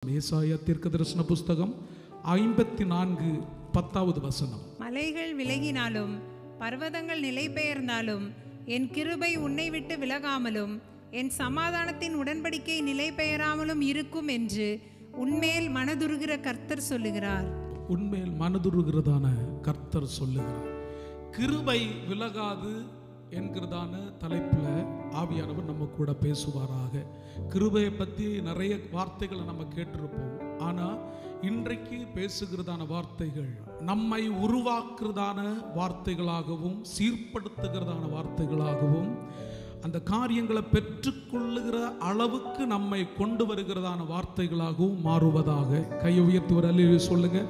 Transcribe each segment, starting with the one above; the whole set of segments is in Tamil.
ஏசாயா தீர்க்கதரிசன புஸ்தகம் 54:10 வசனம். மலைகள் விலகினாலும் பர்வதங்கள் நிலை பெயர்ந்தாலும் என் கிருபை உன்னை விட்டு விலகாமலும் என் சமாதானத்தின் உடன்படிக்கை நிலை பெயராமலும் இருக்கும் என்று உன்மேல் மனதுருகிற கர்த்தர் சொல்லுகிறார். உன்மேல் மனதுருகிறதான கர்த்தர் சொல்லுகிறார். கிருபை விலகாது என்கிறதான தலைப்பில் ஆவியானவர் நம்ம கூட பேசுவாராக. கிருபையை பற்றி நிறைய வார்த்தைகளை நம்ம கேட்டிருப்போம். ஆனால் இன்றைக்கு பேசுகிறதான வார்த்தைகள் நம்மை உருவாக்குறதான வார்த்தைகளாகவும் சீர்படுத்துகிறதான வார்த்தைகளாகவும் அந்த காரியங்களை பெற்றுக்கொள்ளுகிற அளவுக்கு நம்மை கொண்டு வருகிறதான வார்த்தைகளாகவும் மாறுவதாக. கையை உயர்த்தி ஒரு அல்லேலூயா சொல்லுங்க.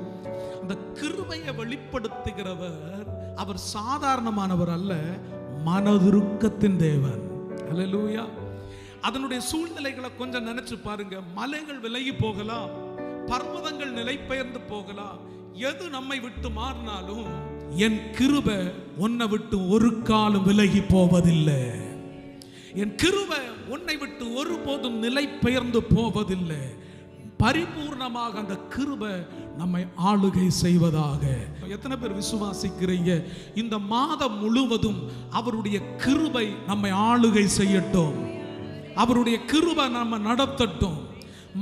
அந்த கிருபையை வெளிப்படுத்துகிறவர் அவர் சாதாரணமானவர் அல்ல, மனதுருக்கத்தின் தேவன். அல்லேலூயா. அதனுடைய சூழ்நிலைகளை கொஞ்சம் நினைச்சு பாருங்க. மலைகள் விலகி போகலாம், பர்வதங்கள் நிலை பெயர்ந்து போகலாம், எது நம்மை விட்டு மாறினாலும் என் கிருபை உன்னை விட்டு ஒரு காலம் விலகி போவதில்லை. என் கிருபை உன்னை விட்டு ஒருபோதும் நிலை பெயர்ந்து போவதில்லை. பரிபூர்ணமாக அந்த கிருபை நம்மை ஆளுகை செய்வதாக. எத்தனை பேர் விசுவாசிக்கிறீங்க? இந்த மாதம் முழுவதும் அவருடைய கிருபை நம்மை ஆளுகை செய்யட்டும், அவருடைய கிருபை நம்ம நடத்தட்டும்.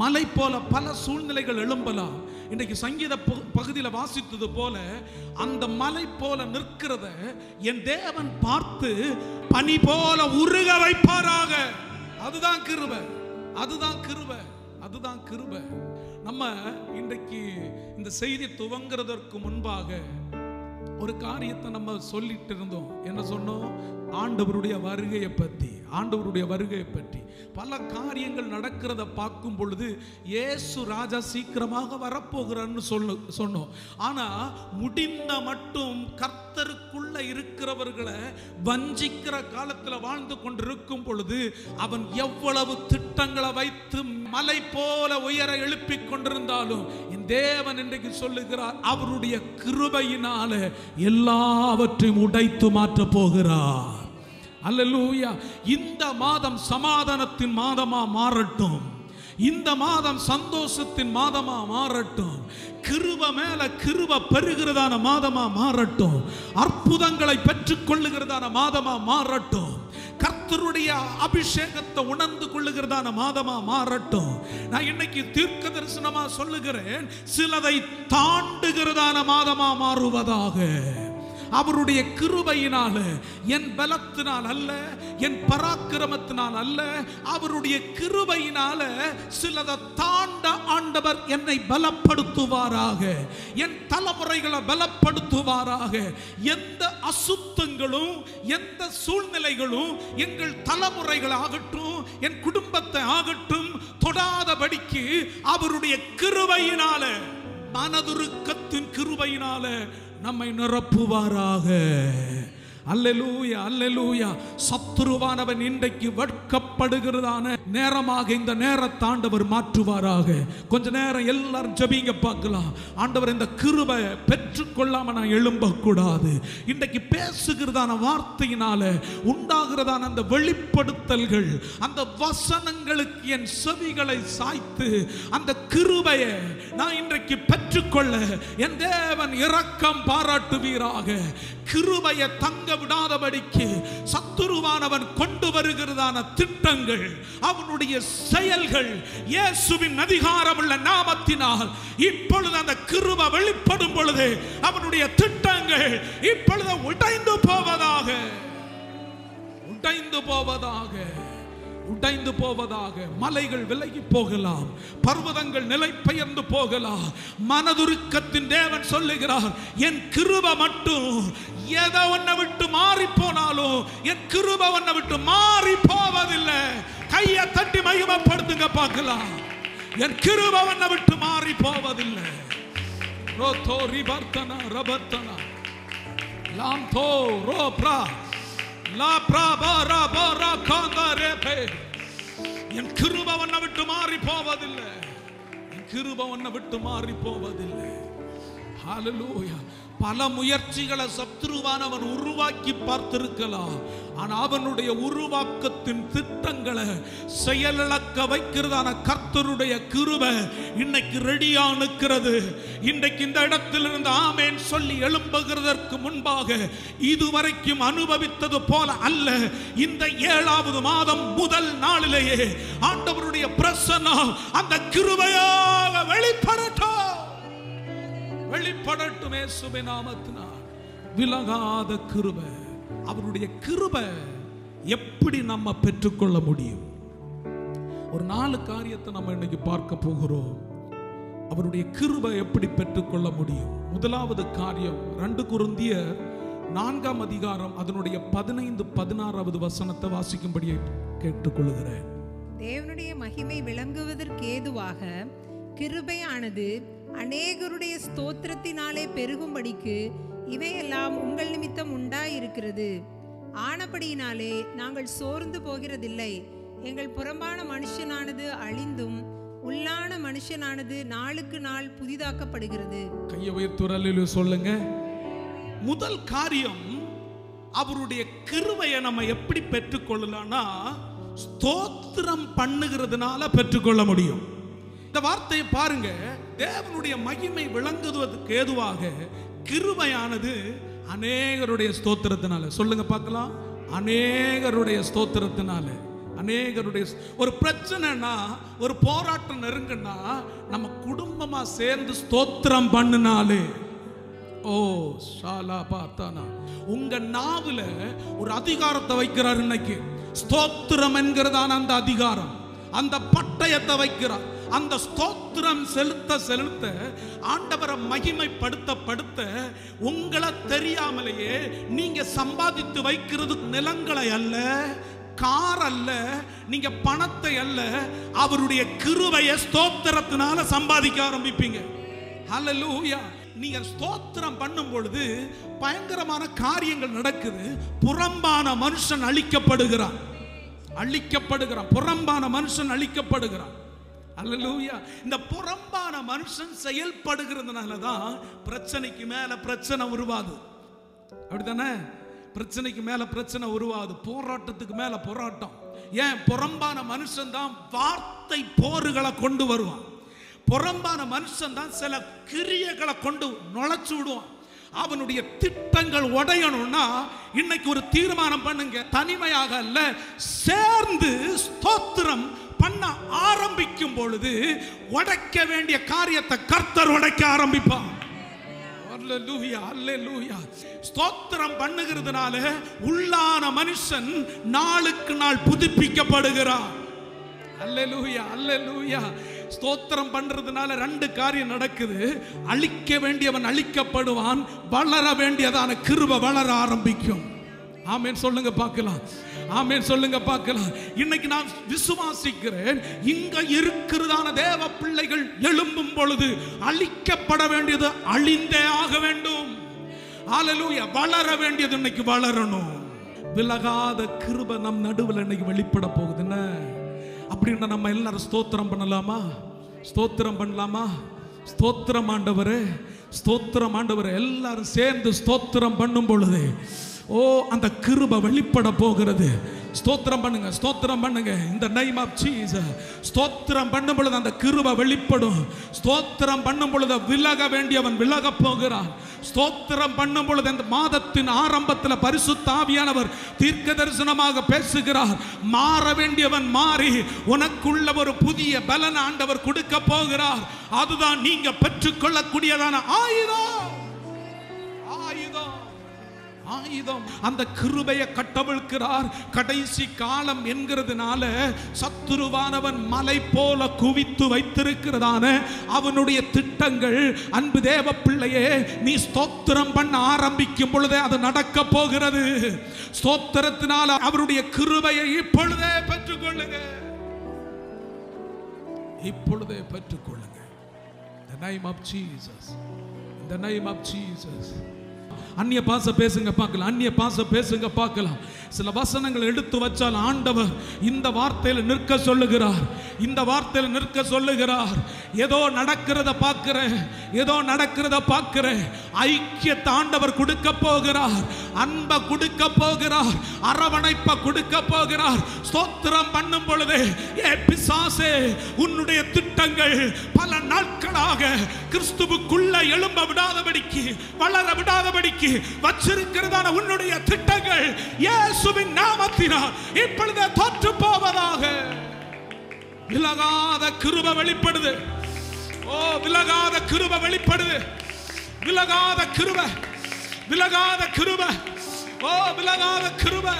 மலை போல பல சூழ்நிலைகள் எழும்பலாம். இன்றைக்கு சங்கீத பகுதியில் வாசித்தது போல அந்த மலை போல நிற்கிறத என் தேவன் பார்த்து பனி போல உருக வைப்பாராக. அதுதான் கிருபை, அதுதான் கிருபை, அதுதான் கிருபை. நம்ம இன்றைக்கு இந்த செய்தி துவங்குறதற்கு முன்பாக ஒரு காரியத்தை நம்ம சொல்லிட்டு இருந்தோம். என்ன சொன்னோம்? ஆண்டவருடைய வருகையை பற்றி. ஆண்டவருடைய வருகையை பற்றி பல காரியங்கள் நடக்கிறத பார்க்கும் பொழுது இயேசு ராஜா சீக்கிரமாக வரப்போகிறான்னு சொன்னோம். ஆனா முடிந்த மட்டும் கர்த்தருக்குள்ள இருக்கிறவர்களை வஞ்சிக்கிற காலத்தில் வாழ்ந்து கொண்டிருக்கும் பொழுது அவன் எவ்வளவு திட்டங்களை வைத்து மலை போல உயர எழுப்பிக் கொண்டிருந்தாலும் என் தேவன் இன்றைக்கு சொல்லுகிறார், அவருடைய கிருபையினால எல்லாவற்றையும் உடைத்து மாற்ற போகிறார். அல்லேலூயா. இந்த மாதம் சமாதானத்தின் மாதமா மாறட்டும், இந்த மாதம் சந்தோஷத்தின் மாதமா மாறட்டும், கிருபை மேல கிருபை பெறுகிறதான மாதமா மாறட்டும், அற்புதங்களை பெற்றுக் கொள்ளுகிறதான மாதமா மாறட்டும், கர்த்தருடைய அபிஷேகத்தை உணர்ந்து கொள்ளுகிறதான மாதமா மாறட்டும். நான் இன்னைக்கு தீர்க்க தரிசனமா சொல்லுகிறேன், சிலதை தாண்டுகிறதான மாதமா மாறுவதாக. அவருடைய கிருபையினால, என் பலத்தினால் அல்ல, என் பராக்கிரமத்தினால் அல்ல, அவருடைய கிருபையினால சிலதை தாண்ட ஆண்டவர் என்னை பலப்படுத்துவாராக, என் தலைமுறைகளை பலப்படுத்துவாராக. எந்த அசுத்தங்களும் எந்த சூழ்நிலைகளும் எங்கள் தலைமுறைகள் ஆகட்டும், என் குடும்பத்தை ஆகட்டும் தொடாதபடிக்கு அவருடைய கிருபையினால, மனதுருக்கத்தின் கிருபையினால நம்மை நிரப்புவாராக. அல்லேலூயா, அல்லேலூயா. சத்துருவானவன் இன்றைக்கு வெட்கப்படுகிறதான நேரமாக இந்த நேரத்தை ஆண்டவர் மாற்றுவாராக. கொஞ்ச நேரம் எல்லாரும் ஜெபிங்க பார்க்கலாம். ஆண்டவர் இந்த கிருபை பெற்றுக்கொள்ளாம நான் எழும்பக்கூடாது. இன்றைக்கு பேசுகிறதான வார்த்தையினால உண்டாகிறதான அந்த வெளிப்படுத்தல்கள், அந்த வசனங்களுக்கு என் செவிகளை சாய்த்து அந்த கிருபையை நான் இன்றைக்கு பெற்றுக்கொள்ள என் தேவன் இரக்கம் பாராட்டுவீராக. கிருபையை தங்க விடாதபடிக்கு சத்துருவானவன் கொண்டு வருகிறதான திட்டங்கள், அவனுடைய செயல்கள் இயேசுவின் அதிகாரமுள்ள நாமத்தினால் இப்பொழுது அந்த கிருபை வெளிப்படும் பொழுது அவனுடைய திட்டங்கள் இப்பொழுது உடைந்து போவதாக, உடைந்து போவதாக, உடைந்து போவதாக. மலைகள் விலகி போகலாம், பர்வதங்கள் நிலை பெயர்ந்து போகலாம். மனதுருக்கத்தின் தேவன் சொல்லுகிறார், என் கிருபை மட்டும் எதை ஒன்ன விட்டு மாறி போனாலும் என் கிருபை ஒன்ன விட்டு மாறி போவதில்லை. கையை தட்டி மகிமைப்படுத்துங்க பார்க்கலாம். என் கிருபை ஒன்ன விட்டு மாறி போவதில்லை. ரோதோ ரிபர்த்தனா ரபர்த்தனா லாம் தோ ரோ பிரா லா பிரா பாரா பாரா காந்தரேபே. என் கிருபை ஒன்ன விட்டு மாறி போவதில்லை, என் கிருபை ஒன்ன விட்டு மாறி போவதில்லை. ஹல்லேலூயா. பல முயற்சிகளை சத்ருவானவன் உருவாக்கி பார்த்திருக்கலாம். ஆனா அவனுடைய உருவாக்கத்தின் திட்டங்களை செயலிழக்க வைக்கிறதான கர்த்தருடைய கிருபை இன்னைக்கு ரெடியா நிற்கிறது. இன்றைக்கு இந்த இடத்திலிருந்து ஆமென் சொல்லி எழும்புகிறதற்கு முன்பாக இதுவரைக்கும் அனுபவித்தது போல அல்ல, இந்த 7வது மாதம் முதல் நாளிலேயே ஆண்டவருடைய பிரசன்னம் அந்த கிருபையாக வெளிப்படட்டும். இயேசுவின் நாமத்தினால் விலகாத கிருபை. அவருடைய கிருபை எப்படி நம்ம பெற்றுக்கொள்ள முடியும்? ஒரு 4 காரியத்தை நம்ம இன்னைக்கு பார்க்க போகிறோம். அவருடைய கிருபை எப்படி பெற்றுக்கொள்ள முடியும்? முதலாவது காரியம் 2 கொரிந்தியர் 4ஆம் அதிகாரம் அதனுடைய 15-16வது வசனத்தை வாசிக்கும்படி கேட்டுக்கொள்கிறேன். தேவனுடைய மகிமை விளங்குவதற்கு ஏதுவாக கிருபையானது அநேகருடைய ஸ்தோத்திரத்தினாலே பெருகும்படிக்கு இவையெல்லாம் உங்கள் நிமித்தம் உண்டாயிருக்கிறது. ஆனபடியினாலே நாங்கள் சோர்ந்து போகிறதில்லை. எங்கள் புறம்பான மனுஷனானது அழிந்தும் உள்ளான மனுஷனானது நாளுக்கு நாள் புதிதாக்கப்படுகிறது. கையை உயர்த்துறலில் சொல்லுங்க. முதல் காரியம், அவருடைய கிருபையை நம்ம எப்படி பெற்றுக்கொள்ளலாம்னா ஸ்தோத்திரம் பண்ணுகிறதுனால பெற்றுக்கொள்ள முடியும். இந்த வார்த்தையை பாருங்க. தேவனுடைய மகிமை விளங்குவதற்கு ஏதுவாக கிருபையானது அநேகருடைய ஸ்தோத்திரத்தினால. சொல்லுங்க பார்க்கலாம். அநேகருடைய ஸ்தோத்திரத்தினால. அநேகருடைய ஒரு பிரச்சனைனா, ஒரு போராட்டம் நெருங்குனா நம்ம குடும்பமா சேர்ந்து ஸ்தோத்திரம் பண்ணினாலே, ஓ ஷாலா பாத்தானா, உங்க நாவுல ஒரு அதிகாரத்தை வைக்கிறார். இன்னைக்கு ஸ்தோத்திரம் என்கிறதான அந்த அதிகாரம், அந்த பட்டயத்தை வைக்கிறார். அந்த ஸ்தோத்திரம் செலுத்த செலுத்த ஆண்டவரை மகிமைப்படுத்த உங்களை தெரியாமலேயே நீங்க சம்பாதித்து வைக்கிறது நிலங்களை அல்ல, கார் அல்ல, நீங்க பணத்தை அல்ல, அவருடைய கிருபையை ஸ்தோத்திரத்தினால சம்பாதிக்க ஆரம்பிப்பீங்க. ஹல்லேலூயா. நீங்க ஸ்தோத்திரம் பண்ணும் பொழுது பயங்கரமான காரியங்கள் நடக்குது. புறம்பான மனுஷன் அழிக்கப்படுகிறான். புறம்பான மனுஷன் அழிக்கப்படுகிறான். அல்லேலூயா. இந்த புறம்பான மனுஷன் செயல்படுகிறதுனால தான் பிரச்சனைக்கு மேல பிரச்சனை உருவாது. அப்படித்தானே? பிரச்சனைக்கு மேல பிரச்சனை உருவாது, போராட்டத்துக்கு மேல போராட்டம். ஏன்? புறம்பான மனுஷன் தான் வார்த்தை போர்களை கொண்டு வருவான். புறம்பான மனுஷன் தான் சில கிரியைகளை கொண்டு நுழைச்சு விடுவான். அவனுடைய திட்டங்கள் உடையணும்னா இன்னைக்கு ஒரு தீர்மானம் பண்ணுங்க. தனிமையாக அல்ல, சேர்ந்து ஸ்தோத்திரம் பண்ண ஆரம்பிக்கும் பொழுது உடைக்க வேண்டிய காரியத்தை கர்த்தர் உடைக்க ஆரம்பிப்பான். அல்லேலூயா, அல்லேலூயா. ஸ்தோத்திரம் பண்ணுகிறதுனால உள்ளான மனுஷன் நாளுக்கு நாள் புதுப்பிக்கப்படுகிறான். அல்லேலூயா, அல்லேலூயா. ஸ்தோத்திரம் பண்றதுனால 2 காரியம் நடக்குது. அழிக்க வேண்டியவன் அழிக்கப்படுவான், வளர வேண்டியதான கிருபை வளர ஆரம்பிக்கும். ஆமென் சொல்லுங்க பார்க்கலாம். ஆமென் சொல்லுங்க பார்க்கலாம். இன்னைக்கு நான் விசுவாசிக்கிறேன், இங்க இருக்கிறதான தேவ பிள்ளைகள் எழும்பும் பொழுது அழிக்கப்பட வேண்டியது அழிந்தே ஆக வேண்டும். ஹல்லேலூயா. வளர வேண்டியது இன்னைக்கு வளரணும். விலகாத கிருபை நம் நடுவில் இன்னைக்கு வெளிப்பட போகுதுன்னு. அப்படின்னா நம்ம எல்லாரும் ஸ்தோத்திரம் பண்ணலாமா? ஸ்தோத்திரம் பண்ணலாமா? ஸ்தோத்திரம் ஆண்டவரே, ஸ்தோத்திரம் ஆண்டவரே. எல்லாரும் சேர்ந்து ஸ்தோத்திரம் பண்ணும் பொழுது ஓ அந்த கிருபை வெளிப்பட போகிறது. ஸ்தோத்திரம் பண்ணுங்க, ஸ்தோத்திரம் பண்ணுங்க. இந்த நேம் ஆஃப் ஜீசஸ். ஸ்தோத்திரம் பண்ணும் பொழுது அந்த கிருபை வெளிப்படும். ஸ்தோத்திரம் பண்ணும் பொழுது விலக வேண்டியவன் விலக போகிறான். ஸ்தோத்திரம் பண்ணும் பொழுது இந்த மாதத்தின் ஆரம்பத்தில் பரிசுத்த ஆவியானவர் தீர்க்க தரிசனமாக பேசுகிறார். மாற வேண்டியவன் மாறி உனக்குள்ள ஒரு புதிய பலன் ஆண்டவர் கொடுக்க போகிறார். அதுதான் நீங்க பெற்றுக்கொள்ளக்கூடியதான ஆயுதம். ஆயுதம், ஆயுதம். அந்த கிருபையை கட்டவிழ்க்கிறார். கடைசி காலம் என்கிறதுனால சத்துருவானவன் மலை போல குவித்து வைத்திருக்கிறதான அவனுடைய திட்டங்கள், அன்பு தேவ பிள்ளையே, நீ ஸ்தோத்திரம் பண்ண ஆரம்பிக்கும் பொழுதே அது நடக்க போகிறது. ஸ்தோத்திரத்தினால் அவருடைய கிருபையை இப்பொழுதே பெற்றுக்கொள்ளுங்க. இப்பொழுதே பெற்றுக்கொள்ளுங்க. In the name of Jesus. In the name of Jesus. அந்நிய பாச பேசுங்க பார்க்கலாம், அந்நிய பாச பேசுங்க பார்க்கலாம். சில வசனங்கள் எடுத்து வச்சால் ஆண்டவர் இந்த வார்த்தையில் நிற்க சொல்லுகிறார், இந்த வார்த்தையில் நிற்க சொல்லுகிறார். ஏதோ நடக்கிறத பார்க்கிறேன், ஏதோ நடக்கிறத பார்க்கிறேன். ஐக்கியத்தை ஆண்டவர் கொடுக்க போகிறார், அன்பை கொடுக்க போகிறார், அரவணைப்பை கொடுக்க போகிறார். ஸ்தோத்திரம் பண்ணும் பொழுது ஏ பிசாசே, உன்னுடைய திட்டங்கள் பல நாட்களாக கிறிஸ்துவுக்குள்ள எழும்ப விடாதபடிக்கு, வளர விடாதபடிக்கு வச்சிருக்கிறதான உன்னுடைய திட்டங்கள் இயேசுவின் நாமத்தினால் இப்பொழுது தோற்று போவதாக. விலகாத கிருபை வெளிப்படுது. ஓ, விலகாத கிருபை வெளிப்படுது. விலகாத கிருபை, விலகாத கிருபை, ஓ விலகாத கிருபை.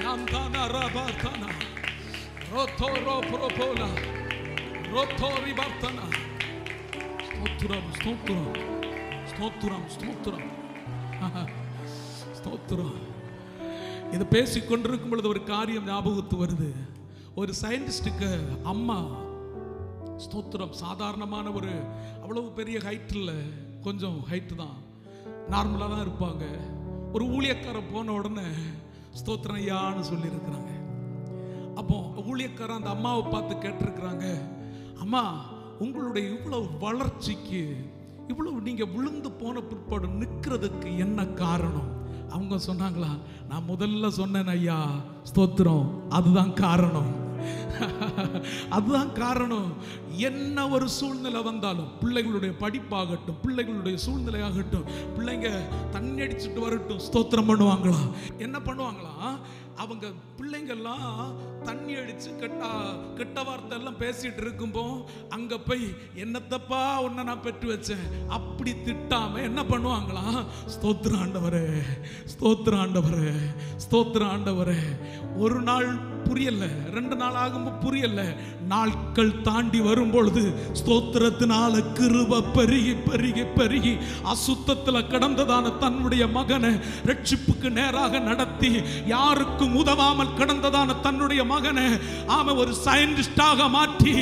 நாம்தானா ரபாதானா ரோதோரோ ப்ரோபோலா ரோதோரி பர்தனா. ஸ்தோத்திரம், ஸ்தோத்திரம், ஸ்தோத்திரம், ஸ்தோத்திரம், ஸ்தோத்திரம். இதை பேசிக்கொண்டிருக்கும் பொழுது ஒரு காரியம் ஞாபகத்து வருது. ஒரு சயின்டிஸ்டுக்கு அம்மா, ஸ்தோத்திரம், சாதாரணமான ஒரு அவ்வளவு பெரிய ஹைட் இல்லை, கொஞ்சம் ஹைட்டு தான், நார்மலாக தான் இருப்பாங்க. ஒரு ஊழியக்காரன் போன உடனே ஸ்தோத்திரம் ஐயான்னு சொல்லியிருக்கிறாங்க. அப்போ ஊழியக்காரன் அந்த அம்மாவை பார்த்து கேட்டிருக்கிறாங்க, அம்மா உங்களுடைய இவ்வளவு வளர்ச்சிக்கு, இவ்வளவு நீங்க விழுந்து போன பிற்பாடு நிற்கிறதுக்கு என்ன காரணம்? அவங்க சொன்னாங்களா, நான் முதல்ல சொன்னேன் ஐயா, ஸ்தோத்திரம், அதுதான் காரணம். அதுதான் காரணம். என்ன ஒரு சூழ்நிலை வந்தாலும், பிள்ளைகளுடைய படிப்பாகட்டும், பிள்ளைகளுடைய சூழ்நிலை ஆகட்டும், பிள்ளைங்க தண்ணி அடிச்சுட்டு வரட்டும், ஸ்தோத்திரம் பண்ணுவாங்களா? என்ன பண்ணுவாங்களா? அவங்க பிள்ளைங்கெல்லாம் தண்ணி அடிச்சு கெட்ட வார்த்தை எல்லாம் பேசிட்டு இருக்கும்போ அங்க போய் என்னத்தப்பா உன்னை நான் பெற்று வச்சேன் அப்படி திட்டாம என்ன பண்ணுவாங்களா? ஸ்தோத்திர ஆண்டவரே, ஸ்தோத்திர ஆண்டவரே, ஸ்தோத்திர ஆண்டவரே. ஒரு நாள் புரியல, 2 நாள் ஆகும் புரியல, நாட்கள் தாண்டி வரும் பொழுது ஸ்தோத்திரத்தினால கிருபை பெருகி பெருகி பெருகி அசுத்தத்துல கடந்ததான தன்னுடைய மகனை ரட்சிப்புக்கு நேராக நடத்தி யாருக்கும் உதவாமல் கடந்ததான தன்னுடைய மகனை ஒரு சயின்டிஸ்டாக மாற்றி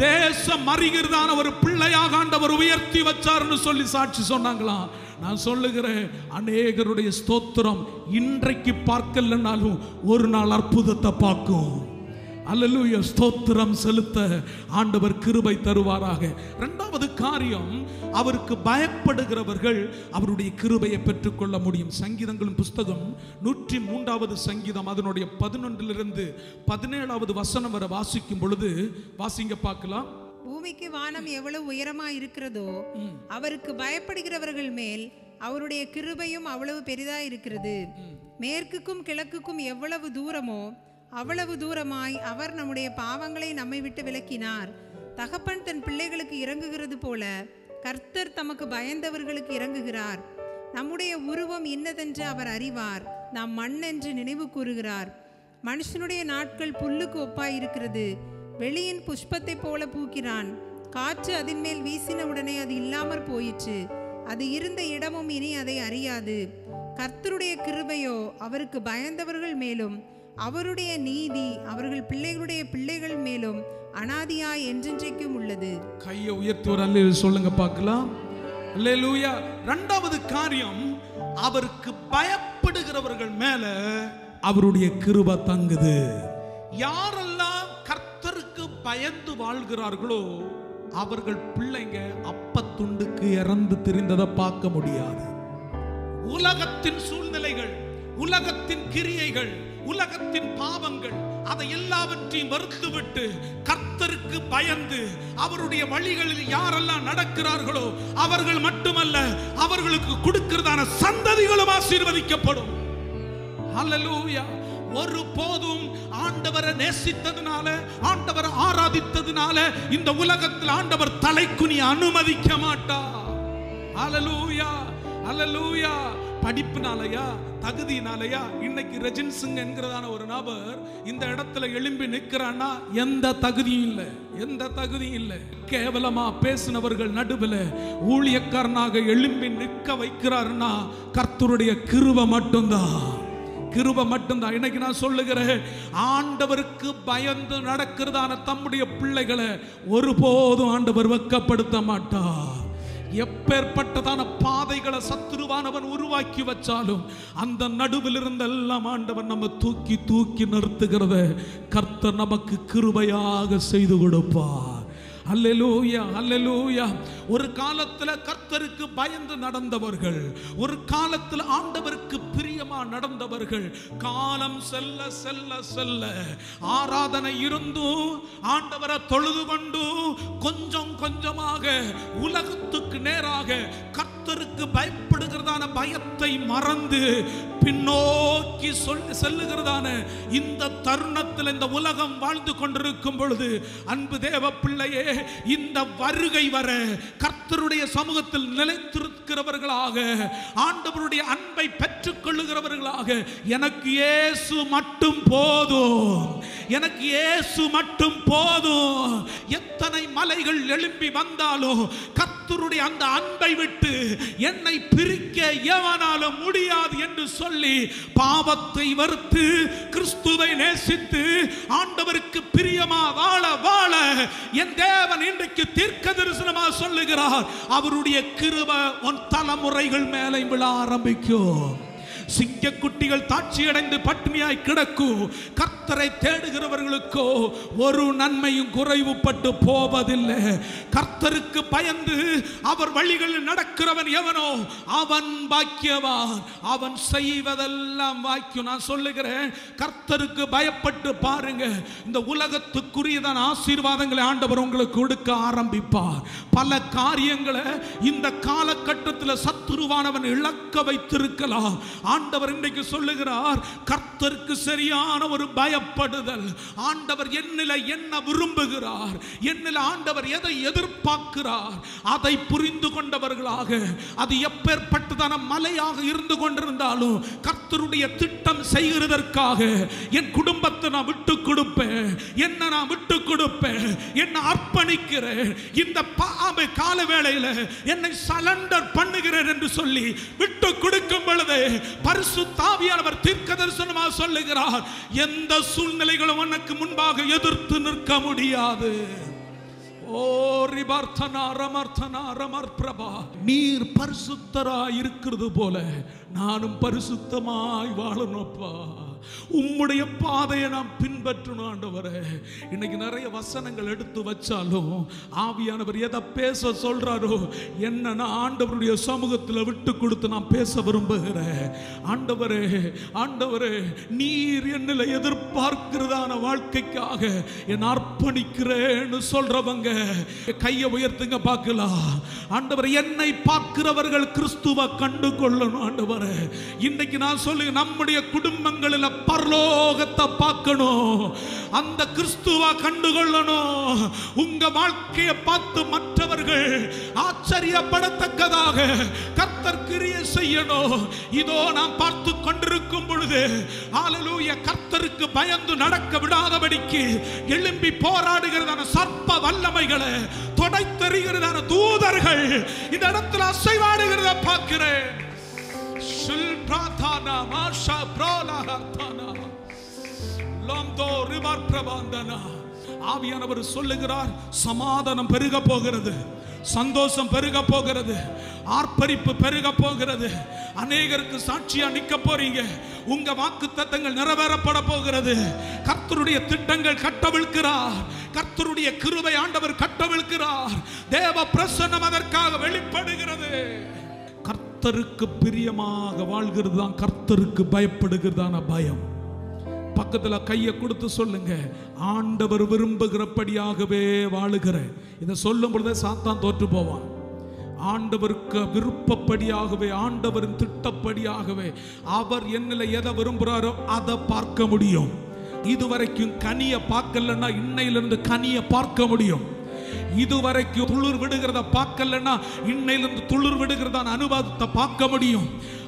தேசம் அறிகிறதான ஒரு பிள்ளையாக ஆண்டவர் உயர்த்தி வச்சார்னு சொல்லி சாட்சி சொன்னாங்களாம். நான் சொல்லுகிறேன், அநேகருடைய ஸ்தோத்திரம் இன்றைக்கு பார்க்கலனாலும் ஒரு நாள் அற்புதத்தை பார்க்கும். அல்லேலூயா, ஸ்தோத்திரம் செலுத்த ஆண்டவர் கிருபை தருவாராக. 2வது காரியம், அவருக்கு பயப்படுகிறவர்கள் அவருடைய கிருபையை பெற்றுக்கொள்ள முடியும். சங்கீதங்களின் புஸ்தகம் 103வது சங்கீதம் அதனுடைய 11லிருந்து 17வது வசனம் வரை வாசிக்கும் பொழுது, வாசிங்க பார்க்கலாம். பூமிக்கு வானம் எவ்வளவு உயரமா இருக்கிறதோ அவருக்கு பயப்படுகிறவர்கள் மேல் அவருடைய கிருபையும் அவ்வளவு பெரிதா இருக்கிறது. மேற்குக்கும் கிழக்குக்கும் எவ்வளவு தூரமோ அவ்வளவு தூரமாய் அவர் நம்முடைய பாவங்களை நம்மை விட்டு விலக்கினார். தகப்பன் தன் பிள்ளைகளுக்கு இறங்குகிறது போல கர்த்தர் தமக்கு பயந்தவர்களுக்கு இறங்குகிறார். நம்முடைய உருவம் இன்னதென்று அவர் அறிவார், நாம் மண் என்று நினைவு கூறுகிறார். மனுஷனுடைய நாட்கள் புல்லுக்கு ஒப்பாய் இருக்கிறது, வெளியின் புஷ்பத்தை போல பூக்கிறான். காற்று அதன் மேல் வீசின உடனே அது இல்லாமற் போயிற்று, அது இருந்த இடமும் இனி அதை அறியாது. கர்த்தருடைய கிருபையோ அவருக்கு பயந்தவர்கள் மேலும் அவருடைய நீதி அவர்கள் பிள்ளைகளுடைய பிள்ளைகள் மேலும் அனாதியாய் என்றென்றைக்கும் உள்ளது. கையை உயர்த்தி ஒரு அல்லேலூயா சொல்லுங்க பார்க்கலாம். அல்லேலூயா. 2வது காரியம், அவருக்கு பயப்படுகிறவர்கள் மேல அவருடைய கிருபை தங்குது. யாரெல்லாம் கர்த்தருக்கு பயந்து வாழ்கிறார்களோ அவர்கள் பிள்ளைங்க அப்பத்துண்டுக்கு இறந்து திரிந்ததை பார்க்க முடியாது. உலகத்தின் சூழ்நிலைகள், உலகத்தின் கிரியைகள், உலகத்தின் பாவங்கள், அதை எல்லாவற்றையும் மறுத்துவிட்டு கர்த்தருக்கு பயந்து அவருடைய வழிகளில் யாரெல்லாம் நடக்கிறார்களோ அவர்கள் மட்டுமல்ல, அவர்களுக்கு கொடுக்கிறதான சந்ததிகளும் ஆசீர்வதிக்கப்படும். ஹல்லேலூயா. ஒரு போதும் ஆண்டவரை நேசித்ததுனால, ஆண்டவரை ஆராதித்ததுனால இந்த உலகத்தில் ஆண்டவர் தலைக்குனி அனுமதிக்க மாட்டார். ஹல்லேலூயா, ஹல்லேலூயா. படிப்புனாலயா, தகுதியினாலயா இன்னைக்கு ரெஜின்ஸுங்க என்கிறதான ஒரு நபர் இந்த இடத்துல எழும்பி நிற்கிறான்னா எந்த தகுதியும் இல்லை, எந்த தகுதியும் இல்லை. கேவலமா பேசினவர்கள் நடுவில் ஊழியக்காரனாக எழும்பி நிற்க வைக்கிறாருன்னா கர்த்தருடைய கிருபை மட்டும்தான், கிருபை மட்டும்தான். இன்னைக்கு நான் சொல்லுகிறேன், ஆண்டவருக்கு பயந்து நடக்கிறதான தம்முடைய பிள்ளைகளை ஒருபோதும் ஆண்டவர் வெட்கப்படுத்த மாட்டார். எப்பேற்பட்டதான பாதைகளை சத்துருவானவன் உருவாக்கி வச்சாலும் அந்த நடுவில் இருந்தெல்லாம் ஆண்டவன் நம்ம தூக்கி தூக்கி நிறுத்துகிறத கர்த்தர் நமக்கு கிருபையாக செய்து கொடுப்பார். அல்லேலூயா, அல்லேலூயா. ஒரு காலத்துல கர்த்தருக்கு பயந்து நடந்தவர்கள், ஒரு காலத்துல ஆண்டவருக்கு பிரியமா நடந்தவர்கள், காலம் செல்ல செல்ல செல்ல ஆராதனை இருந்தும் ஆண்டவரை தொழுது கொண்டும் கொஞ்சம் கொஞ்சமாக உலகத்துக்கு நேராக கர்த்தருக்கு பயப்படுகிறதான பயத்தை மறந்து பின்னோக்கி செல்லுகிறதான இந்த தருணத்தில் இந்த உலகம் வாழ்ந்து கொண்டிருக்கும் பொழுது, அன்பு தேவ பிள்ளையே, இந்த வருகை வர கர்த்தருடைய சமூகத்தில் நிலைத்திருக்கிறவர்களாக, ஆண்டவருடைய அன்பை பெற்றுக் கொள்ளுகிறவர்களாக, எனக்கு இயேசு மட்டும் போதும், எனக்கு இயேசு மட்டும் போதும், எத்தனை மலைகள் எழும்பி வந்தாலும் கர்த்தருடைய அந்த அன்பை விட்டு என்னை பிரிக்க எவனாலும் முடியாது என்று சொல்லி பாவத்தை வெறுத்து கிறிஸ்துவை நேசித்து ஆண்டவருக்கு பிரியமா வாழ வாழ என் தேவன் இன்றைக்கு தீர்க்க தரிசனமாக சொல்லுகிறார், அவருடைய கிருபை உன் தலைமுறைகள் மேலே விழ ஆரம்பிக்கும். சிங்கக்குட்டிகள் தாட்சியடைந்து பட்டினியாய் கிடக்கும் கர்த்தரை தேடுகிறவர்களுக்கோ ஒரு நன்மையும் குறைவுபட்டு போவதில்லை. கர்த்தருக்கு பயந்து அவர் வழிகளில் நடக்கிறவன் எவனோ அவன் பாக்கியவான், அவன் செய்வதெல்லாம் வாக்கியம். நான் சொல்லுகிறேன், கர்த்தருக்கு பயப்பட்டு பாருங்க, இந்த உலகத்துக்குரியதான ஆசீர்வாதங்களை ஆண்டவர் உங்களுக்கு கொடுக்க ஆரம்பிப்பார். பல காரியங்களை இந்த காலகட்டத்தில் சத்துருவானவன் இழக்க வைத்திருக்கலாம். ஆண்டவர் இன்றைக்கு சொல்லுகிறார், கர்த்தருக்கு சரியான ஒரு பயப்படுதல். ஆண்டவர் என்னில என்ன விரும்புகிறார், என்னில ஆண்டவர் எதை எதிர்பார்க்கிறார், அதை புரிந்து கொண்டவர்களாக, அது எப்பேற்பட்டதான மலையாக இருந்து கொண்டிருந்தாலும் கர்த்தருடைய திட்டம் செய்கிறதற்காக என் குடும்பத்தை நான் விட்டு கொடுப்பேன், என்ன நான் விட்டு கொடுப்பேன், என்ன அர்ப்பணிக்கிறேன், இந்த கால வேளையில் என்னை சலண்டர் பண்ணுகிறேன் என்று சொல்லி விட்டு கொடுக்கும் பொழுது பரிசுத்த ஆவியானவர் தீர்க்கதரிசனமாக சொல்லுகிறார், எந்த சூழ்நிலைகளும் உனக்கு முன்பாக எதிர்த்து நிற்க முடியாது. ஓ ரிபர்த்தனா ரமர்த்தனா ரமர் பிரபா, நீர் பரிசுத்தராய் இருக்கிறது போல நானும் பரிசுத்தமாய் வாழணும்ப்பா. உம்முடைய பாதையை நாம் பின்பற்றணும் ஆண்டவரே. இன்னைக்கு நிறைய வசனங்கள் எடுத்து வச்சாலும் ஆவியானவர் எதை பேச சொல்றாரோ என்ன நான் ஆண்டவருடைய சமூகத்தில் விட்டு கொடுத்து நான் பேச விரும்புகிறேன். ஆண்டவரே, ஆண்டவரே, நீர் என்னில் எதிர்பார்க்கிறதான வாழ்க்கைக்காக என் அர்ப்பணிக்கிறேன்னு சொல்றவங்க கையை உயர்த்துங்க பார்க்கலாம். ஆண்டவர், என்னை பார்க்கிறவர்கள் கிறிஸ்துவை கண்டு கொள்ளணும். ஆண்டவரே, இன்னைக்கு நான் சொல்லு, நம்முடைய குடும்பங்களில் பரலோகத்தை பார்க்கணும், அந்த கிறிஸ்துவா கண்டுகொள்ளணும். உங்க வாழ்க்கையை பார்த்து மற்றவர்கள் ஆச்சரியப்படத்தக்கதாக கர்த்தர் கிரியை செய்யணும். இதோ நாம் பார்த்து கொண்டிருக்கும் பொழுது ஹல்லேலூயா, கர்த்தருக்கு பயந்து நடக்க விடாதபடிக்கு எழும்பி போராடுகிறதான சர்ப்ப வல்லமைகளை தொடைத்தெறிகிறதான தூதர்கள் இந்த இடத்துல அசைவாடுகிறத பார்க்கிறேன். ஆவியானவர் சொல்லுகிறார், சமாதானம் பெருக போகிறது, சந்தோஷம் பெருக போகிறது, ஆர்ப்பரிப்பு பெருக போகிறது. அநேகருக்கு சாட்சியா நிக்க போறீங்க. உங்க வாக்குத்தத்தங்கள் நிறைவேறப்பட போகிறது. கர்த்தருடைய திட்டங்கள் கட்டவிழ்க்கிறார். கர்த்தருடைய கிருபை ஆண்டவர் கட்டவிழ்க்கிறார். தேவ பிரசன்னம் அதற்காக வெளிப்படுகிறது. கர்த்தருக்கு பிரியமாக வாழ்கிறது தான் கர்த்தருக்கு பயப்படுகிறதான பயம். பக்கத்துல கையை கொடுத்து சொல்லுங்க, ஆண்டவர் விரும்புகிறபடியாகவே வாழுகிறேன். இதை சொல்லும் பொழுதே சாத்தான் தோற்று போவான். ஆண்டவருக்கு விருப்பப்படியாகவே, ஆண்டவரின் திட்டப்படியாகவே அவர் என்னில எதை விரும்புகிறாரோ அதை பார்க்க முடியும். இதுவரைக்கும் கனியை பார்க்கலன்னா இன்னையிலிருந்து கனியை பார்க்க முடியும். இதுவரைக்கும் துளிர் விடுகிறத பார்க்கலன்னா இன்னையிலிருந்து துளிர் விடுகிறதான அனுபவத்தை பார்க்க முடியும்.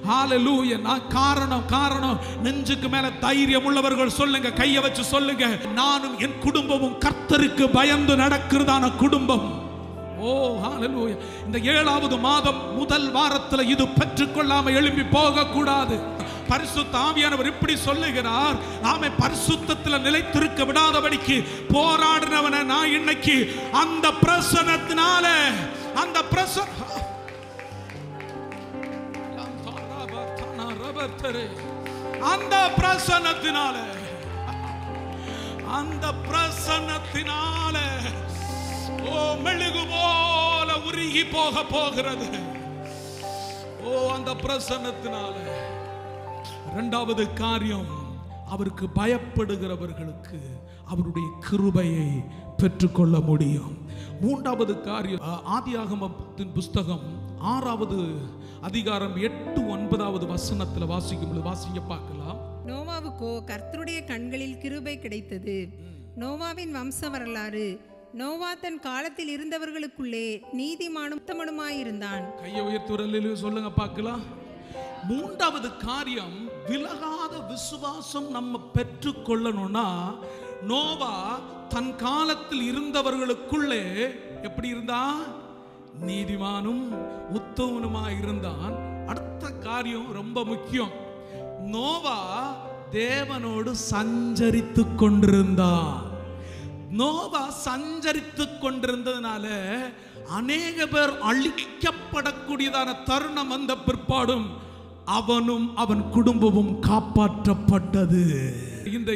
ஹல்லேலூயா. நான் காரணம் நெஞ்சுக்கு மேல தைரியம் உள்ளவர்கள் சொல்லுங்க, கையை வச்சு சொல்லுங்க, நானும் என் குடும்பமும் கர்த்தருக்கு பயந்து நடக்கிறதான குடும்பம். ஓ ஹல்லேலூயா. இந்த 7வது மாதம் முதல் வாரத்தில் இது பெற்றுக்கொள்ளாம எழும்பி போக கூடாது. பரிசுத்த ஆவியானவர் இப்படி சொல்லுகிறார், நாம பரிசுத்தத்தில் நிலைத்திருக்க விடாதபடிக்கு போராடினவனை நான் இன்னைக்கு அந்த பிரசன்னத்தினால, அந்த கர்த்தரே. அந்த பிரசன்னத்தினால, அந்த பிரசன்னத்தினால ஓ மெழுகு போல உருகி போகிறது. ஓ அந்த பிரசன்னத்தினால. இரண்டாவது காரியம், அவருக்கு பயப்படுகிறவர்களுக்கு அவருடைய கிருபையை பெற்றுக்கொள்ள முடியும். மூன்றாவது காரியம், ஆதியாகமத்தின் புஸ்தகம் 6வது அதிகாரம் 8-9 வசனத்தில் வாசிங்க பார்க்கலாம். நோவாவுக்கோ கர்த்தருடைய கண்களில் கிருபை கிடைத்தது. நோவாவின் வம்ச வரலாறு. நோவா தன் காலத்தில் இருந்தவர்களுக்குள்ளே நீதிமானும் உத்தமனுமாயிருந்தான். கையை உயர்த்துறலில் சொல்லுங்க பார்க்கலாம். மூன்றாவது காரியம், விலகாத விசுவாசம் நம்ம பெற்றுக்கொள்ளணும்னா, நோவா தன் காலத்தில் இருந்தவர்களுக்குள்ளே எப்படி இருந்தான்? நீதிமானும் உத்தமனுமாய் இருந்தான். அடுத்த காரியம் ரொம்ப முக்கியம், நோவா தேவனோடு சஞ்சரித்து கொண்டிருந்தான். நோவா சஞ்சரித்து கொண்டிருந்ததுனால அநேக பேர் அழிக்கப்படக்கூடியதான தருணம் வந்த பிற்பாடும் அவனும் அவன் குடும்பமும் காப்பாற்றப்பட்டது.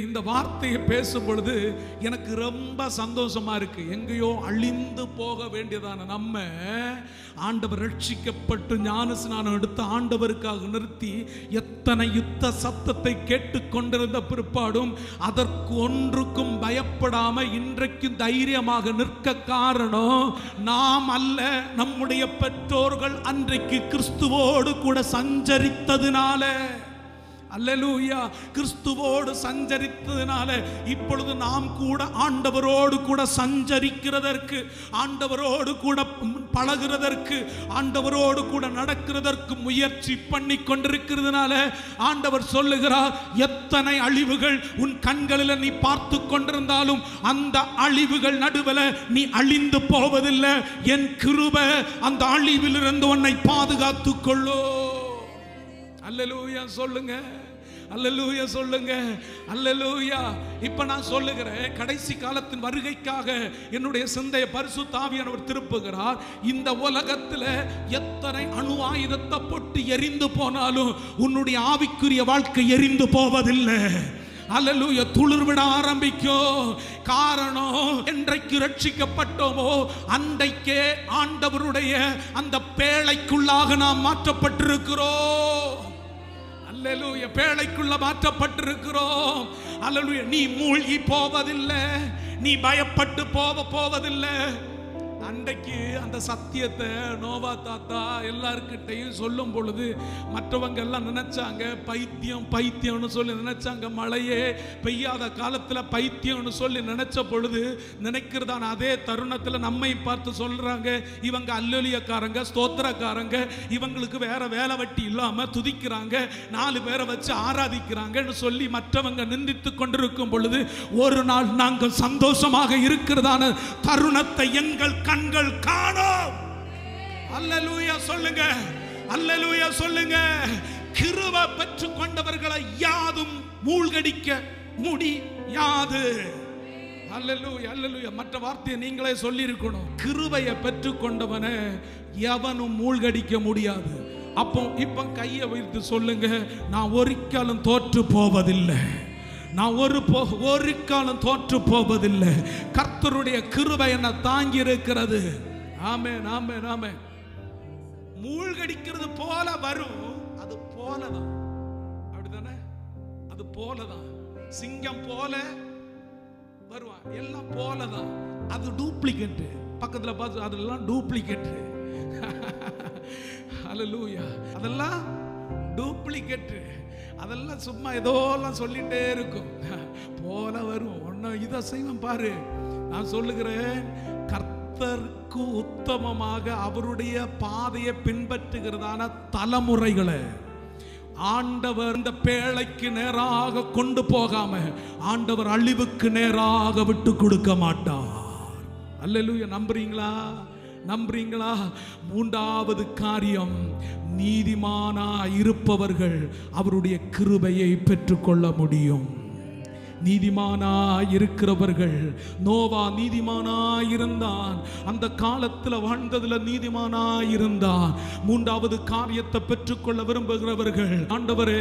இந்த வார்த்தையை பேசும் பொழுது எனக்கு ரொம்ப சந்தோஷமா இருக்கு. எங்கேயோ அழிந்து போக வேண்டியதான நம்ம ஆண்டவர் ரட்சிக்கப்பட்டு ஞானஸ்நானம் எடுத்து ஆண்டவருக்காக நிறுத்தி எத்தனை யுத்த சத்தத்தை கேட்டுக்கொண்டிருந்த பிற்பாடும் அதற்கு ஒன்றுக்கும் பயப்படாம இன்றைக்கு தைரியமாக நிற்க காரணம் நாம் அல்ல, நம்முடைய பெற்றோர்கள் அன்றைக்கு கிறிஸ்துவோடு கூட சஞ்சரித்ததுனால. அல்லேலூயா. கிறிஸ்துவோடு சஞ்சரித்ததுனால இப்பொழுது நாம் கூட ஆண்டவரோடு கூட சஞ்சரிக்கிறதற்கு, ஆண்டவரோடு கூட பழகிறதற்கு, ஆண்டவரோடு கூட நடக்கிறதற்கு முயற்சி பண்ணி கொண்டிருக்கிறதுனால ஆண்டவர் சொல்லுகிறார், எத்தனை அழிவுகள் உன் கண்களில் நீ பார்த்து கொண்டிருந்தாலும் அந்த அழிவுகள் நடுவில் நீ அழிந்து போவதில்லை. என் கிருபை அந்த அழிவிலிருந்து உன்னை பாதுகாத்துக் கொள்ளோ. அல்லேலூயா சொல்லுங்க, அல்லேலூயா சொல்லுங்க, அல்லேலூயா. இப்ப நான் சொல்லுகிறேன், கடைசி காலத்தின் வருகைக்காக என்னுடைய சிந்தையை பரிசுத்த ஆவியானவர் திருப்புகிறார். இந்த உலகத்தில் எத்தனை அணு ஆயுதத்தை போட்டு எரிந்து போனாலும் உன்னுடைய ஆவிக்குரிய வாழ்க்கை எரிந்து போவதில்லை. அல்லேலூயா. துளிர்விட ஆரம்பிக்கும். காரணம், என்றைக்கு ரட்சிக்கப்பட்டோமோ அன்றைக்கே ஆண்டவருடைய அந்த பேழைக்குள்ளாக நாம் மாற்றப்பட்டிருக்கிறோம். அல்லேலூயா. பேழைக்குள்ள மாற்றப்பட்டிருக்கிறோம். அல்லேலூயா. நீ மூழ்கி போவதில்லை, நீ பயப்பட்டு போவதில்லை. அன்றைக்கு அந்த சத்தியத்தை நோவா தாத்தா எல்லார்கிட்டையும் சொல்லும் பொழுது மற்றவங்க எல்லாம் நினைச்சாங்க பைத்தியம்னு சொல்லி நினைச்சாங்க. மழையே பெய்யாத காலத்தில் பைத்தியம்னு சொல்லி நினைச்ச பொழுது நினைக்கிறதான அதே தருணத்தில் நம்மை பார்த்து சொல்றாங்க, இவங்க அல்லேலூயாக்காரங்க, ஸ்தோத்திரக்காரங்க, இவங்களுக்கு வேற வேலை வெட்டி இல்லாம துதிக்கிறாங்க, 4 பேரை வச்சு ஆராதிக்கிறாங்கன்னு சொல்லி மற்றவங்க நிந்தித்து கொண்டிருக்கும் பொழுது ஒரு நாள் நாங்கள் சந்தோஷமாக இருக்கிறதான தருணத்தை எங்கள் கண்கள் காணோம். அல்லேலூயா சொல்லுங்க, அல்லேலூயா சொல்லுங்க. கிருபை பெற்றுக் கொண்டவர்களை யாதும் மூழ்கடிக்க முடியாது. அல்லேலூயா, அல்லேலூயா. மற்ற வார்த்தையை நீங்களே சொல்லி இருக்கணும். கிருபையை பெற்றுக் கொண்டவனை எவனும் மூழ்கடிக்க முடியாது. அப்போ இப்ப கையை வைத்து சொல்லுங்க, நான் ஒரு காலம் தோற்று போவதில்லை, நான் ஒரு காலம் தோற்று போவதில்லை. கர்த்தருடைய கிருபை என்னை தாங்கி இருக்கிறது. ஆமென், ஆமென், ஆமென். மூழ்கடிக்கிறது போல வரும், அது போலதான். அப்படிதானே? அது போலதான். சிங்கம் போல வருவான், எல்லாம் போலதான். அது டூப்ளிகேட். பக்கத்துல பார்த்து அதெல்லாம் டூப்ளிகேட். அல்லேலூயா. அதெல்லாம் டூப்ளிகேட். அதெல்லாம் சும்மா ஏதோலாம் சொல்லிட்டே இருக்கும் போல வரும். ஒன்னும் இதை செய்வேன் பாரு. நான் சொல்லுகிறேன், கர்த்தருக்கு உத்தமமாக அவருடைய பாதையை பின்பற்றுகிறதான தலைமுறைகளை ஆண்டவர் இந்த பேழைக்கு நேராக கொண்டு போகாம ஆண்டவர் அழிவுக்கு நேராக விட்டு கொடுக்க மாட்டார். அல்லேலூயா. நம்புறீங்களா? நம்புறீங்களா? மூன்றாவது காரியம், நீதிமானா இருப்பவர்கள் அவருடைய கிருபையை பெற்றுக்கொள்ள முடியும். நீதிமானாய் இருக்கிறவர்கள். நோவா நீதிமானாய் இருந்தான், அந்த காலத்தில் வாழ்ந்ததுல நீதிமானாய் இருந்தான். மூன்றாவது காரியத்தை பெற்றுக்கொள்ள விரும்புகிறவர்கள், ஆண்டவரே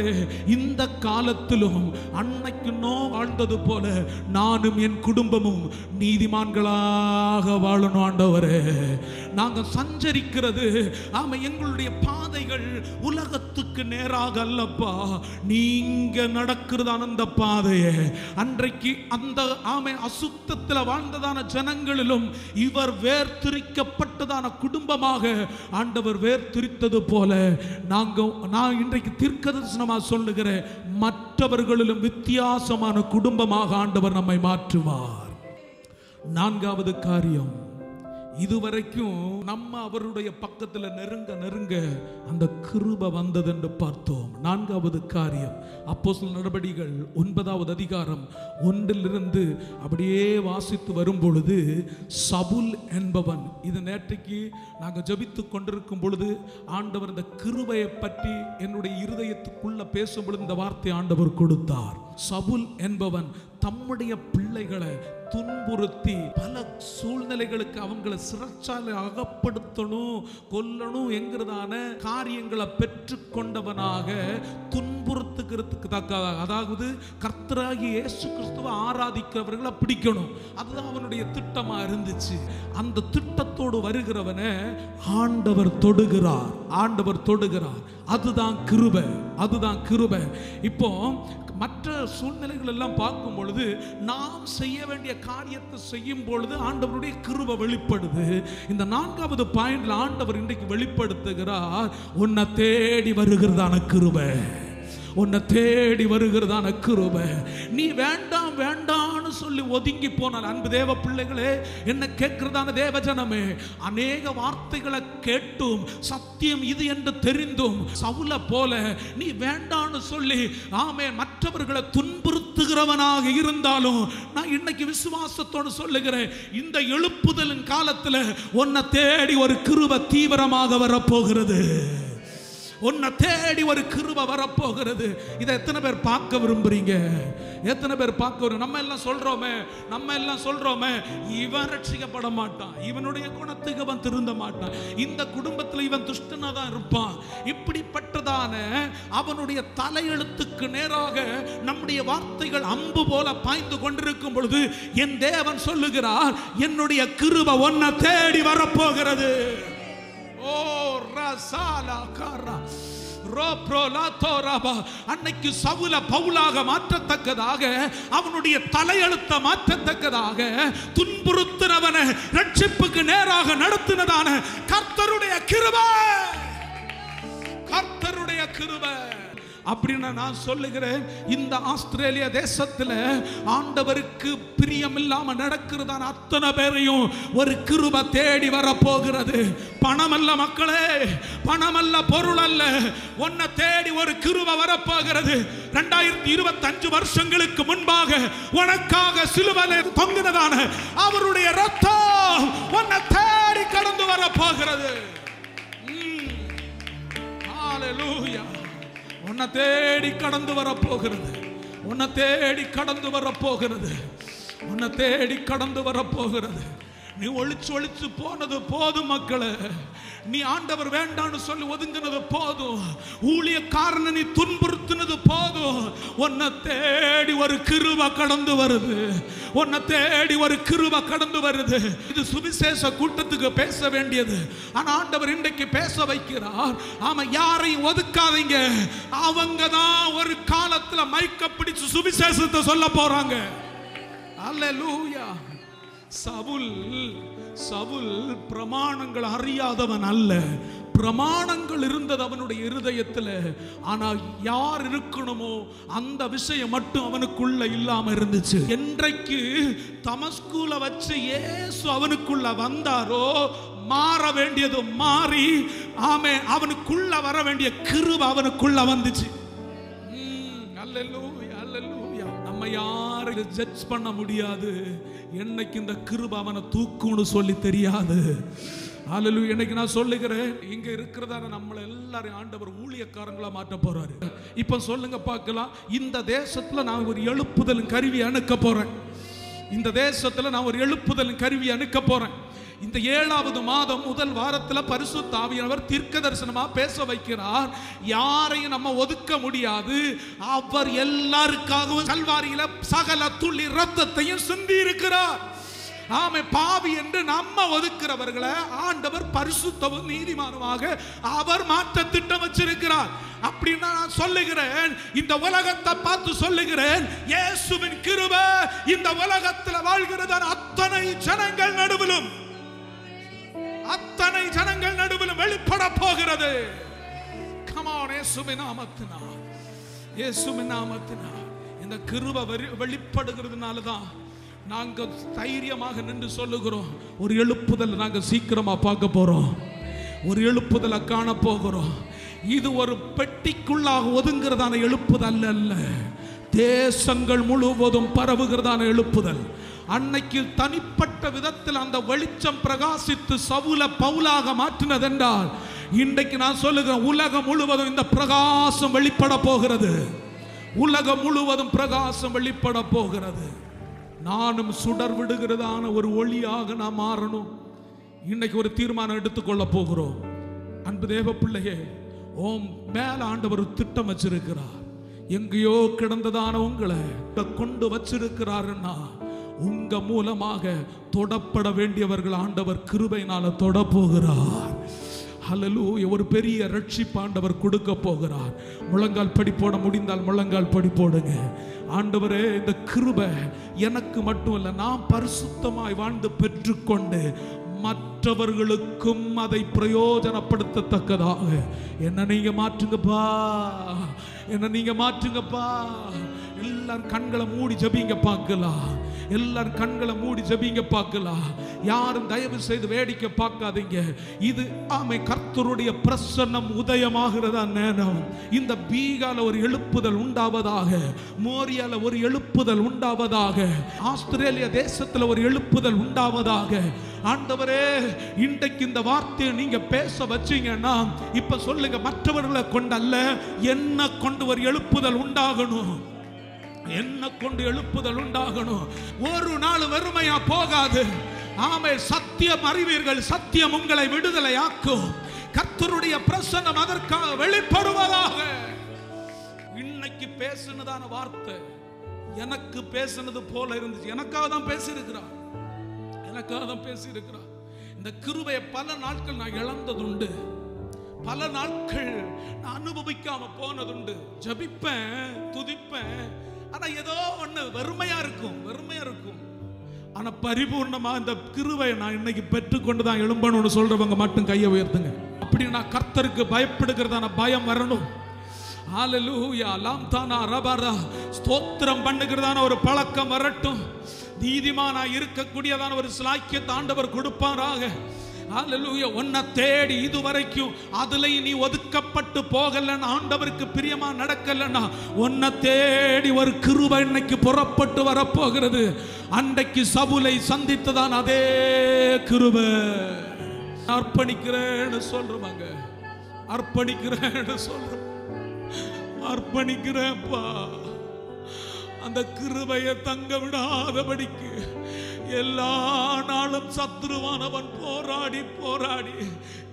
இந்த காலத்திலும் அன்னைக்கு நோ வாழ்ந்தது போல நானும் என் குடும்பமும் நீதிமான்களாக வாழணும். ஆண்டவரே, நாங்க சஞ்சரிக்கிறது ஆமா எங்களுடைய பாதைகள் உலகத்துக்கு நேராக அல்லப்பா, நீங்க நடக்கிறதான அந்த பாதையை அன்றைக்கு அந்த ஆமை அசுத்தத்தில் வாழ்ந்ததான ஜனங்களிலும் இவர் வேர்திரிக்கப்பட்டதான குடும்பமாக ஆண்டவர் வேர்திரித்தது போல நான் இன்றைக்கு தீர்க்கதரிசனமாக சொல்லுகிறேன், மற்றவர்களிலும் வித்தியாசமான குடும்பமாக ஆண்டவர் நம்மை மாற்றுவார். நான்காவது காரியம், இதுவரைக்கும் நம்ம அவருடைய பக்கத்துல நெருங்க நெருங்க அந்த கிருபை வந்தது என்று பார்த்தோம். நான்காவது காரியம், அப்போஸ்தலர் நடபடிகள் 9வது அதிகாரம் 1 அப்படியே வாசித்து வரும் பொழுது, சவுல் என்பவன், இது நேற்றைக்கு நாங்கள் ஜெபித்து கொண்டிருக்கும் பொழுது ஆண்டவர் இந்த கிருபையை பற்றி என்னுடைய இருதயத்துக்குள்ள பேசும் பொழுது இந்த வார்த்தை ஆண்டவர் கொடுத்தார். சவுல் என்பவன் தம்முடைய பிள்ளைகளை துன்புறுத்தி பல சூழ்நிலைகளுக்கு அவங்களை சிறைச்சாலை அகப்படுத்தணும், கொல்லணும் என்கிறதான காரியங்களை பெற்றுக்கொண்டவனாக துன்புறுத்துகிறதுக்கு தக்கதாக, அதாவது கர்த்தராகிய இயேசு கிறிஸ்துவை ஆராதிக்கிறவர்களை பிடிக்கணும், அதுதான் அவனுடைய திட்டமா இருந்துச்சு. அந்த திட்டத்தோடு வருகிறவனை ஆண்டவர் தொடுகிறார், ஆண்டவர் தொடுகிறார். அதுதான் கிருபை, அதுதான் கிருபை. இப்போ மற்ற சூழ்நிலைகள் எல்லாம் பார்க்கும் பொழுது நாம் செய்ய வேண்டிய காரியத்தை செய்யும் பொழுது ஆண்டவருடைய கிருபை வெளிப்படுது. இந்த நான்காவது பாயிண்ட்ல ஆண்டவர் இன்றைக்கு வெளிப்படுத்துகிறார், உன்னை தேடி வருகிறதான கிருபை, உன்னை தேடி வருகிறதான கிருபை. நீ வேண்டாம் வேண்டாம்னு சொல்லி ஒதுங்கி போனால், அன்பு தேவ பிள்ளைகளே, என்ன கேட்கிறதான தேவ ஜனமே, அநேக வார்த்தைகளை கேட்டும் சத்தியம் இது என்று தெரிந்தும் சவுல போல நீ வேண்டாம்னு சொல்லி மற்றவர்களை துன்புறுத்துகிறவனாக இருந்தாலும், நான் இன்னைக்கு விசுவாசத்தோடு சொல்லுகிறேன், இந்த எழுப்புதலின் காலத்தில் உன்னை தேடி ஒரு கிருபை தீவிரமாக வரப்போகிறது, உன்னை தேடி ஒரு கிருபை வரப்போகிறது. இதை எத்தனை பேர் பார்க்க விரும்புறீங்க? எத்தனை பேர் பார்க்க? நம்ம எல்லாம் சொல்றோமே இவன் ரட்சிக்கப்பட மாட்டான், இவனுடைய குணத்துக்கு அவன் திருந்த மாட்டான், இந்த குடும்பத்தில் இவன் துஷ்டனா தான் இருப்பான், இப்படிப்பட்டதான அவனுடைய தலையெழுத்துக்கு நேராக நம்முடைய வார்த்தைகள் அம்பு போல பாய்ந்து கொண்டிருக்கும் பொழுது என் தேவன் சொல்லுகிறார், என்னுடைய கிருபை உன்னை தேடி வரப்போகிறது. ஓ ரசாலா காரா அன்னைக்கு சவுல பவுலாக மாற்றத்தக்கதாக, அவனுடைய தலையெழுத்த மாற்றத்தக்கதாக, துன்புறுத்தினவனை ரட்சிப்புக்கு நேராக நடத்தினதான கர்த்தருடைய கிருபை, கர்த்தருடைய கிருபை. அப்படின்னு நான் சொல்லுகிறேன், இந்த ஆஸ்திரேலியா தேசத்தில் ஆண்டவருக்கு பிரியமில்லாம நடக்கிறதான அத்தனை பேரையும் ஒரு கிருபை தேடி வரப்போகிறது. பணம் அல்ல மக்களே, பணம் அல்ல, பொருள் அல்ல, உன்னை தேடி ஒரு கிருபை வரப்போகிறது. 2025 வருஷங்களுக்கு முன்பாக உனக்காக சிலுவையில் தொங்கினதான அவருடைய ரத்தம் உன்னை தேடி கடந்து வரப்போகிறது. ஹல்லேலூயா. உன்னை தேடி கடந்து வரப்போகிறது, உன்னை தேடி கடந்து வரப்போகிறது, உன்னை தேடி கடந்து வரப்போகிறது. நீ ஒளிச்சு போனது போதும் மக்களே, நீ ஆண்டவர் வேண்டான்னு சொல்லி ஒதுங்கினது போதும், ஊழியக்காரனை நீ துன்புறுத்தினது போதும். உன்னை தேடி ஒரு கிருபை கடந்து வருது, உன்னை தேடி ஒரு கிருபை கடந்து வருது. இது சுவிசேஷ கூட்டத்துக்கு பேச வேண்டியது, ஆனா ஆண்டவர் இன்றைக்கு பேச வைக்கிறார். ஆமா, யாரையும் ஒதுக்காதீங்க, அவங்க தான் ஒரு காலத்துல மைக்க பிடிச்சு சுவிசேஷத்தை சொல்ல போறாங்க. அல்லேலூயா. சவுல் பிரமாணங்கள் அறியாதவன் அல்ல, பிரமாணங்கள் இருந்தது அவனுடைய இருதயத்தில். ஆனால் யார் இருக்கணுமோ அந்த விஷயம் மட்டும் அவனுக்குள்ள இல்லாம இருந்துச்சு. என்றைக்கு தமஸ்குல வச்சு இயேசு அவனுக்குள்ள வந்தாரோ, மாற வேண்டியது மாறி அவனுக்குள்ள வர வேண்டிய கிருபை அவனுக்குள்ள வந்துச்சு. அல்லேலூயா, அல்லேலூயா. நம்ம யாரும் ஜட்ஜ் பண்ண முடியாது. என்னைக்கு இந்த கிருபை அவனை தூக்கும்னு சொல்லி தெரியாது. ஹல்லேலூயா. இன்னைக்கு நான் சொல்லுகிறேன், இங்க இருக்கிறதான நம்மள எல்லாரும் ஆண்டவர் ஊழியக்காரங்களா மாற்ற போறாரு. இப்ப சொல்லுங்க பார்க்கலாம், இந்த தேசத்துல நான் ஒரு எழுப்புதல் கருவி அனுக்க போறேன். இந்த தேசத்துல நான் ஒரு எழுப்புதல் கருவி அனுக்க போறேன். இந்த 7வது மாதம் முதல் வாரத்தில் பரிசுத்த ஆவியானவர் தீர்க்க தரிசனமா பேச வைக்கிறார். யாரையும் நம்ம ஒதுக்க முடியாது. அவர் எல்லாருக்காகவும் கல்வாரியில சகல துள்ளி ரத்தத்தையும் சிந்தி இருக்கிறார். ஆமே, பாவி என்று நம்ம ஒதுக்கிறவர்களை ஆண்டவர் பரிசுத்தவும் நீதிமானுமாக அவர் மாற்ற திட்டம் வச்சிருக்கிறார். அப்படின்னா நான் சொல்லுகிறேன், இந்த உலகத்தை பார்த்து சொல்லுகிறேன், இயேசுவின் கிருபை இந்த உலகத்தில் வாழ்கிறதான அத்தனை ஜனங்கள் நடுவிலும் வெளிப்பட போகிறது. இயேசுவின் நாமத்தினால் இந்த கிருபை வெளிப்படுகிறதுனால தான் நாங்க தைரியமாக நின்று சொல்லுகிறோம், ஒரு எழுப்புதல் நாங்க சீக்கிரமா பார்க்க போறோம், ஒரு எழுப்புதலை காண போகிறோம். இது ஒரு பெட்டிக்குள்ளாக ஒதுங்கிறதான எழுப்புதல் அல்ல, தேசங்கள் முழுவதும் பரவுகிறதான எழுப்புதல். அன்னைக்கு தனிப்பட்ட விதத்தில் அந்த வெளிச்சம் பிரகாசித்து சவுல பவுலாக மாற்றினதென்றால், இன்றைக்கு நான் சொல்லுகிறேன், உலகம் முழுவதும் இந்த பிரகாசம் வெளிப்பட போகிறது. உலகம் முழுவதும் பிரகாசம் வெளிப்பட போகிறது. நானும் சுடர் விடுகிறதான ஒரு ஒளியாக நாம் மாறணும். இன்னைக்கு ஒரு தீர்மானம் எடுத்துக்கொள்ள போகிறோம். அன்பு தேவ பிள்ளையே, ஓம் மேல ஆண்டவர் திட்டம் வச்சிருக்கிறார். எங்கேயோ கிடந்ததான உங்களை கொண்டு வச்சிருக்கிறாருன்னா, உங்க மூலமாக தொடப்பட வேண்டியவர்கள் ஆண்டவர் கிருபையினால தொட போகிறார். ஹல்லேலூயா. ஒரு பெரிய ரட்சிப்பு ஆண்டவர் கொடுக்க போகிறார். முழங்கால் படி போட முடிந்தால் முழங்கால் படி போடுங்க. ஆண்டவரே, இந்த கிருபை எனக்கு மட்டும் இல்லை, நான் பரிசுத்தமாய் வாழ்ந்து பெற்றுக்கொண்டு மற்றவர்களுக்கும் அதை பிரயோஜனப்படுத்தத்தக்கதாக என்ன நீங்க மாற்றுங்கப்பா, என்ன நீங்க மாற்றுங்கப்பா. எல்லாரும் கண்களை மூடி ஜபிங்க பார்க்கலாம். எல்லாரும் கண்களை மூடி ஜபிங்க பார்க்கலாம். யாரும் தயவு செய்து வேடிக்கை பார்க்காதீங்க. இது ஆமை கர்த்தருடைய பிரசன்னம் உதயமாகிறதா நேரம். இந்த பீகால ஒரு எழுப்புதல் உண்டாவதாக, மோரியால ஒரு எழுப்புதல் உண்டாவதாக, ஆஸ்திரேலியா தேசத்துல ஒரு எழுப்புதல் உண்டாவதாக. ஆண்டவரே, இன்றைக்கு இந்த வார்த்தையை நீங்க பேச வச்சீங்கன்னா, இப்ப சொல்லுங்க, மற்றவர்களை கொண்டல்ல, என்ன கொண்டு ஒரு எழுப்புதல் உண்டாகணும். என்ன கொண்டு எழுப்புதல் உண்டாகணும். ஒரு நாள் வெறுமையா போகாது. ஆமே, சத்தியம் அறிவீர்கள், சத்தியம் உங்களை விடுதலை ஆக்கும். கர்த்தருடைய பிரசன்னம் அதற்காக வெளிப்படுவதாக. இன்னைக்கு பேசினதான வார்த்தை எனக்கு பேசினது போல இருந்துச்சு. எனக்காக தான் பேசியிருக்கிறார், எனக்காக தான் பேசியிருக்கிறார். இந்த கிருபையை பல நாட்கள் நான் இழந்ததுண்டு, பல நாட்கள் நான் அனுபவிக்காம போனதுண்டு. ஜபிப்பேன், துதிப்பேன், ஆனா ஏதோ ஒண்ணு வெறுமையா இருக்கும், வெறுமையா இருக்கும். ஆனா பரிபூர்ணமா இந்த கிருபையை நான் இன்னைக்கு பெற்றுக்கொண்டு தான் எழும்பணும்னு சொல்றவங்க மட்டும் கையை உயர்த்துங்க. அப்படி நான் கர்த்தருக்கு பயப்படுகிறதான பயம் வரணும். ஹல்லேலூயா. லாம்தானா ரபரா ஸ்தோத்திரம் பண்ணுகிறதான ஒரு பழக்கம் வரட்டும். நீதிமானா இருக்கக்கூடியதான ஒரு ஸ்லாக்கியத்தை ஆண்டவர் கொடுப்பாராக. ஹல்லேலூயா. உன்னை தேடி இதுவரைக்கும் அதுல நீ ஒதுக்கப்பட்டு போகலன்னா, ஆண்டவருக்கு பிரியமா நடக்கலன்னா, உன்னை தேடி ஒரு கிருபை இன்னைக்கு புறப்பட்டு வரப்போகிறது. அன்றைக்கு சவுலை சந்தித்ததான் அதே கிருபை. அர்ப்பணிக்கிறேன்னு சொல்றவங்க, அர்ப்பணிக்கிறேன்னு சொல்ற, அர்ப்பணிக்கிறேன்ப்பா. அந்த கிருபையை தங்க விடாதபடிக்கு எல்லா நாளும் சத்ருவானவன் போராடி போராடி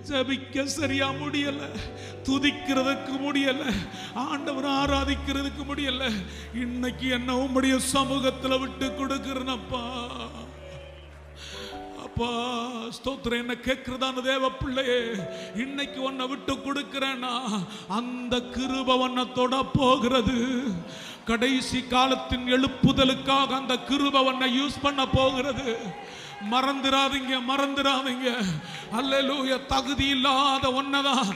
ஜபிக்க சரியா முடியல, துதிக்கிறதுக்கு முடியல, ஆண்டவர் ஆராதிக்கிறதுக்கு முடியல. இன்னைக்கு என்ன உம்முடைய சமூகத்துல விட்டு கொடுக்கிறனப்பா. அப்பா ஸ்தோத்திரம். என்ன கேட்கிறதான தேவ பிள்ளையே, இன்னைக்கு உன்னை விட்டு கொடுக்கிறேன்னா அந்த கிருபை உன்னை தொட போகிறது. கடைசி காலத்தின் எழுப்புதலுக்காக அந்த கிருபை உன்னை யூஸ் பண்ண போகிறது. மறந்துடாதீங்க, மறந்துடாதீங்க. அல்லேலூயா. தகுதி இல்லாத ஒன்னதான்